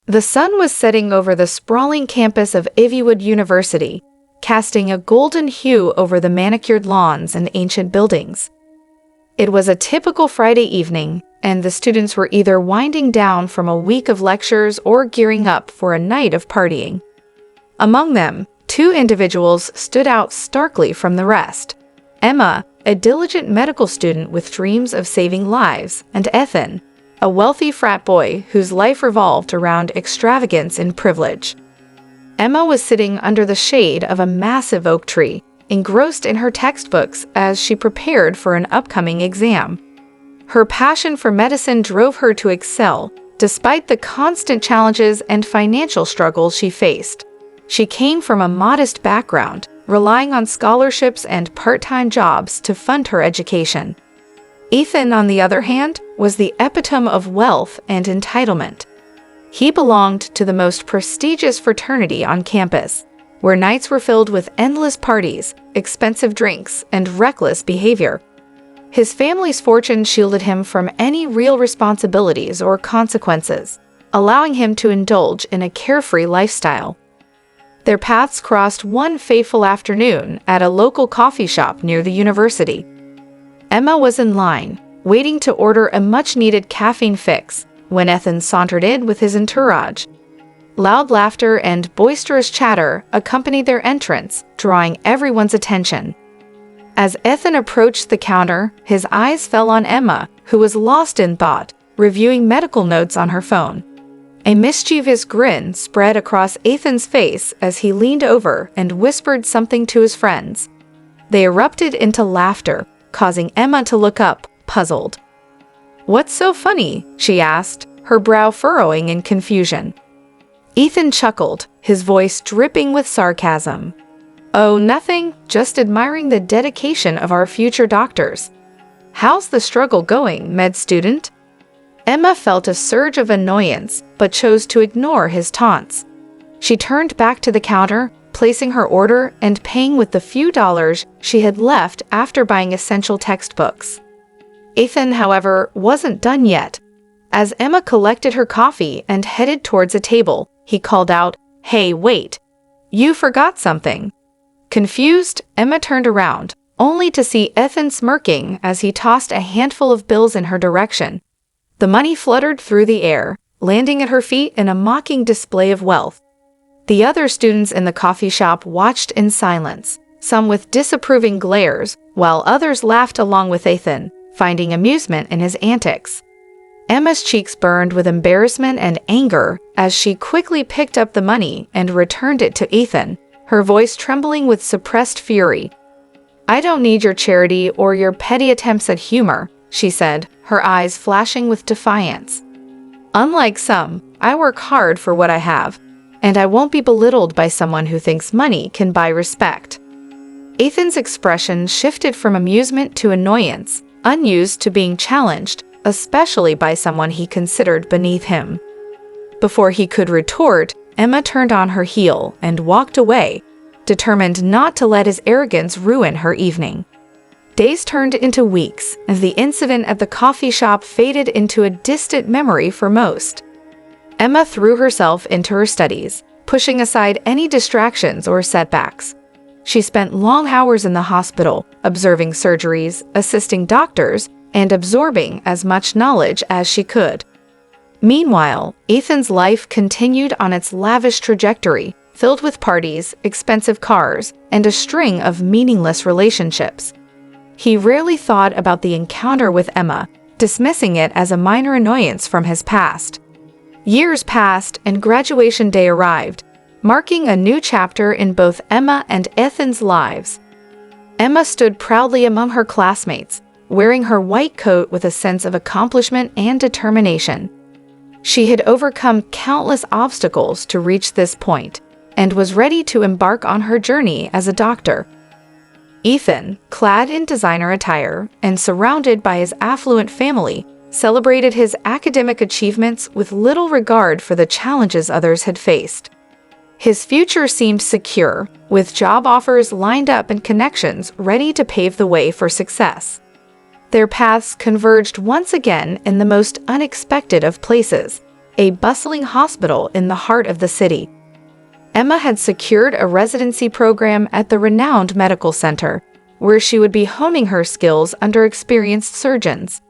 The sun was setting over the sprawling campus of Ivywood University, casting a golden hue over the manicured lawns and ancient buildings. It was a typical Friday evening, and the students were either winding down from a week of lectures or gearing up for a night of partying. Among them, two individuals stood out starkly from the rest: Emma, a diligent medical student with dreams of saving lives, and Ethan, a wealthy frat boy whose life revolved around extravagance and privilege. Emma was sitting under the shade of a massive oak tree, engrossed in her textbooks as she prepared for an upcoming exam. Her passion for medicine drove her to excel, despite the constant challenges and financial struggles she faced. She came from a modest background, relying on scholarships and part-time jobs to fund her education. Ethan, on the other hand, was the epitome of wealth and entitlement. He belonged to the most prestigious fraternity on campus, where nights were filled with endless parties, expensive drinks, and reckless behavior. His family's fortune shielded him from any real responsibilities or consequences, allowing him to indulge in a carefree lifestyle. Their paths crossed one fateful afternoon at a local coffee shop near the university. Emma was in line, waiting to order a much-needed caffeine fix, when Ethan sauntered in with his entourage. Loud laughter and boisterous chatter accompanied their entrance, drawing everyone's attention. As Ethan approached the counter, his eyes fell on Emma, who was lost in thought, reviewing medical notes on her phone. A mischievous grin spread across Ethan's face as he leaned over and whispered something to his friends. They erupted into laughter, causing Emma to look up, puzzled. "What's so funny?" she asked, her brow furrowing in confusion. Ethan chuckled, his voice dripping with sarcasm. "Oh, nothing, just admiring the dedication of our future doctors. How's the struggle going, med student?" Emma felt a surge of annoyance, but chose to ignore his taunts. She turned back to the counter, placing her order and paying with the few dollars she had left after buying essential textbooks. Ethan, however, wasn't done yet. As Emma collected her coffee and headed towards a table, he called out, "Hey, wait! You forgot something." Confused, Emma turned around, only to see Ethan smirking as he tossed a handful of bills in her direction. The money fluttered through the air, landing at her feet in a mocking display of wealth. The other students in the coffee shop watched in silence, some with disapproving glares, while others laughed along with Ethan, finding amusement in his antics. Emma's cheeks burned with embarrassment and anger as she quickly picked up the money and returned it to Ethan, her voice trembling with suppressed fury. "I don't need your charity or your petty attempts at humor," she said, her eyes flashing with defiance. "Unlike some, I work hard for what I have, and I won't be belittled by someone who thinks money can buy respect." Ethan's expression shifted from amusement to annoyance, unused to being challenged, especially by someone he considered beneath him. Before he could retort, Emma turned on her heel and walked away, determined not to let his arrogance ruin her evening. Days turned into weeks as the incident at the coffee shop faded into a distant memory for most. Emma threw herself into her studies, pushing aside any distractions or setbacks. She spent long hours in the hospital, observing surgeries, assisting doctors, and absorbing as much knowledge as she could. Meanwhile, Ethan's life continued on its lavish trajectory, filled with parties, expensive cars, and a string of meaningless relationships. He rarely thought about the encounter with Emma, dismissing it as a minor annoyance from his past. Years passed and graduation day arrived, marking a new chapter in both Emma and Ethan's lives. Emma stood proudly among her classmates, wearing her white coat with a sense of accomplishment and determination. She had overcome countless obstacles to reach this point, and was ready to embark on her journey as a doctor. Ethan, clad in designer attire and surrounded by his affluent family, celebrated his academic achievements with little regard for the challenges others had faced. His future seemed secure, with job offers lined up and connections ready to pave the way for success. Their paths converged once again in the most unexpected of places, a bustling hospital in the heart of the city. Emma had secured a residency program at the renowned medical center, where she would be honing her skills under experienced surgeons.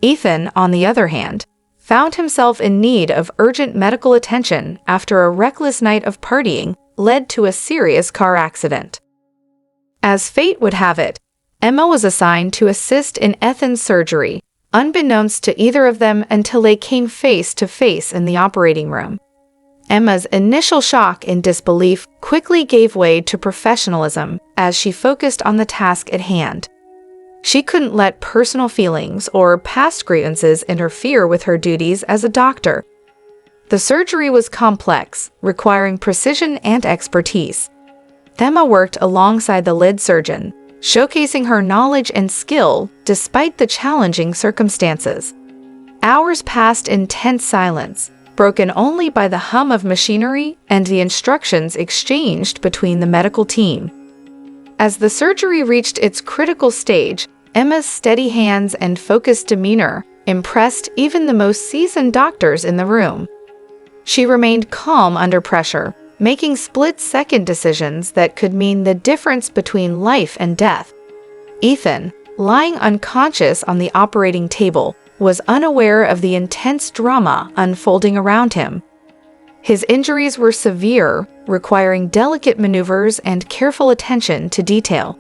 Ethan, on the other hand, found himself in need of urgent medical attention after a reckless night of partying led to a serious car accident. As fate would have it, Emma was assigned to assist in Ethan's surgery, unbeknownst to either of them until they came face to face in the operating room. Emma's initial shock and disbelief quickly gave way to professionalism as she focused on the task at hand. She couldn't let personal feelings or past grievances interfere with her duties as a doctor. The surgery was complex, requiring precision and expertise. Emma worked alongside the lead surgeon, showcasing her knowledge and skill despite the challenging circumstances. Hours passed in tense silence, broken only by the hum of machinery and the instructions exchanged between the medical team. As the surgery reached its critical stage, Emma's steady hands and focused demeanor impressed even the most seasoned doctors in the room. She remained calm under pressure, making split-second decisions that could mean the difference between life and death. Ethan, lying unconscious on the operating table, was unaware of the intense drama unfolding around him. His injuries were severe, requiring delicate maneuvers and careful attention to detail.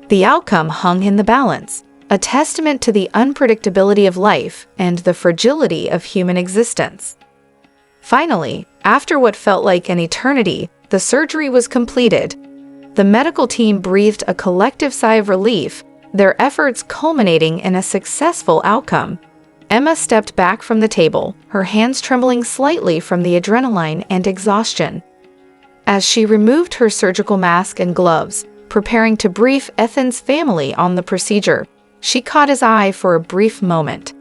The outcome hung in the balance, a testament to the unpredictability of life and the fragility of human existence. Finally, after what felt like an eternity, the surgery was completed. The medical team breathed a collective sigh of relief, their efforts culminating in a successful outcome. Emma stepped back from the table, her hands trembling slightly from the adrenaline and exhaustion. As she removed her surgical mask and gloves, preparing to brief Ethan's family on the procedure, she caught his eye for a brief moment.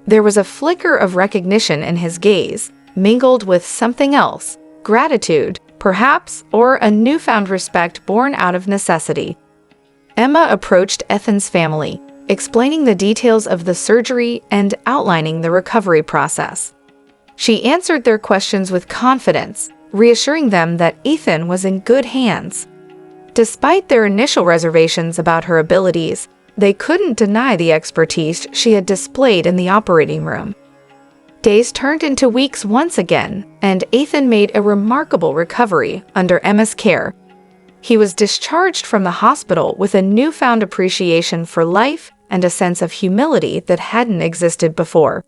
There was a flicker of recognition in his gaze, mingled with something else, gratitude, perhaps, or a newfound respect born out of necessity. Emma approached Ethan's family, explaining the details of the surgery and outlining the recovery process. She answered their questions with confidence, reassuring them that Ethan was in good hands. Despite their initial reservations about her abilities, they couldn't deny the expertise she had displayed in the operating room. Days turned into weeks once again, and Ethan made a remarkable recovery under Emma's care. He was discharged from the hospital with a newfound appreciation for life and a sense of humility that hadn't existed before.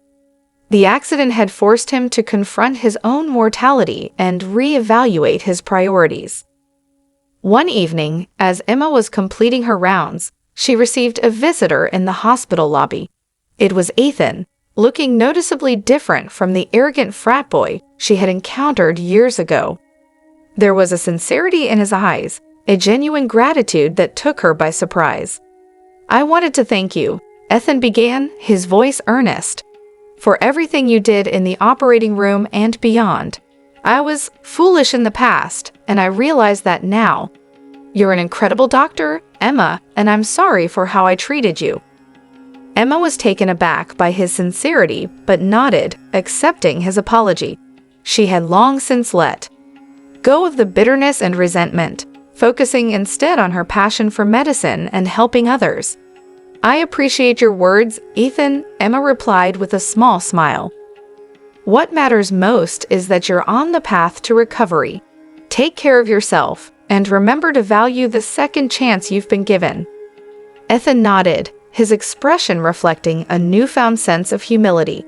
The accident had forced him to confront his own mortality and reevaluate his priorities. One evening, as Emma was completing her rounds, she received a visitor in the hospital lobby. It was Ethan, looking noticeably different from the arrogant frat boy she had encountered years ago. There was a sincerity in his eyes, a genuine gratitude that took her by surprise. "I wanted to thank you," Ethan began, his voice earnest, "for everything you did in the operating room and beyond. I was foolish in the past, and I realize that now. You're an incredible doctor, Emma, and I'm sorry for how I treated you." Emma was taken aback by his sincerity, but nodded, accepting his apology. She had long since let go of the bitterness and resentment, focusing instead on her passion for medicine and helping others. "I appreciate your words, Ethan," Emma replied with a small smile. "What matters most is that you're on the path to recovery. Take care of yourself, and remember to value the second chance you've been given." Ethan nodded, his expression reflecting a newfound sense of humility.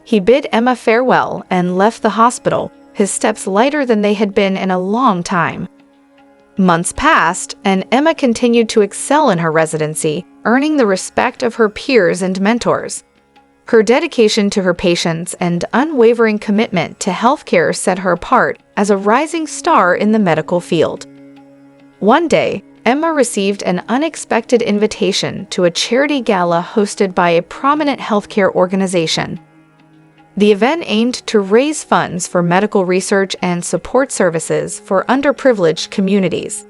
He bid Emma farewell and left the hospital, his steps lighter than they had been in a long time. Months passed, and Emma continued to excel in her residency, earning the respect of her peers and mentors. Her dedication to her patients and unwavering commitment to healthcare set her apart as a rising star in the medical field. One day, Emma received an unexpected invitation to a charity gala hosted by a prominent healthcare organization. The event aimed to raise funds for medical research and support services for underprivileged communities.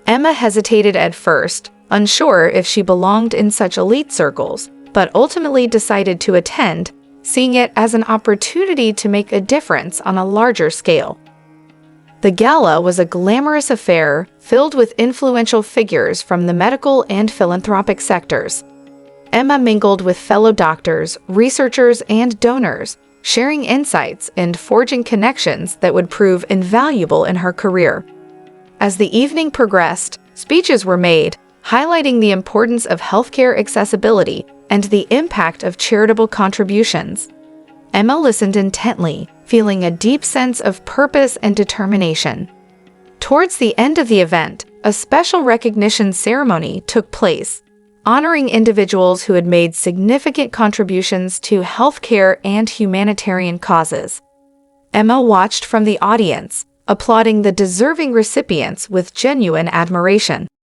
Emma hesitated at first, unsure if she belonged in such elite circles, but ultimately decided to attend, seeing it as an opportunity to make a difference on a larger scale. The gala was a glamorous affair filled with influential figures from the medical and philanthropic sectors. Emma mingled with fellow doctors, researchers, and donors, sharing insights and forging connections that would prove invaluable in her career. As the evening progressed, speeches were made, highlighting the importance of healthcare accessibility and the impact of charitable contributions. Emma listened intently, feeling a deep sense of purpose and determination. Towards the end of the event, a special recognition ceremony took place, honoring individuals who had made significant contributions to healthcare and humanitarian causes. Emma watched from the audience, applauding the deserving recipients with genuine admiration.